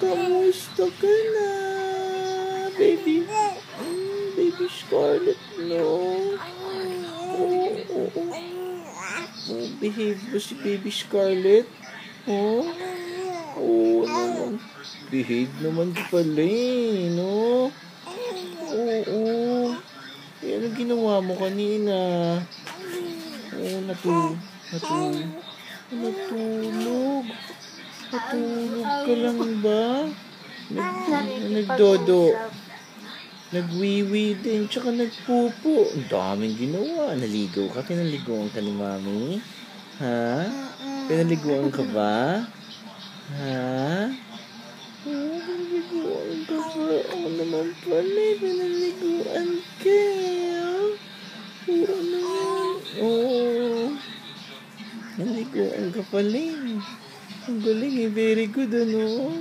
Kamusta ka na, baby? Baby Scarlett, no? Behave ba si Baby Scarlett? Oh? Oo naman. Behave naman pala no? Oo. Ano ginawa mo kanina? Natulog. Natulog ka lang ba? Nagdodo. Nagwiwi din, tsaka nagpupo. Ang daming ginawa. Naligaw ka? Pinaliguan ka ni Mami? Ha? Pinaliguan ka ba? Ha? Pinaliguan ka ba? Ako naman pala, pinaliguan ka. Oo naman. Oo. Naliguan ka pala. Ang galing very good ano.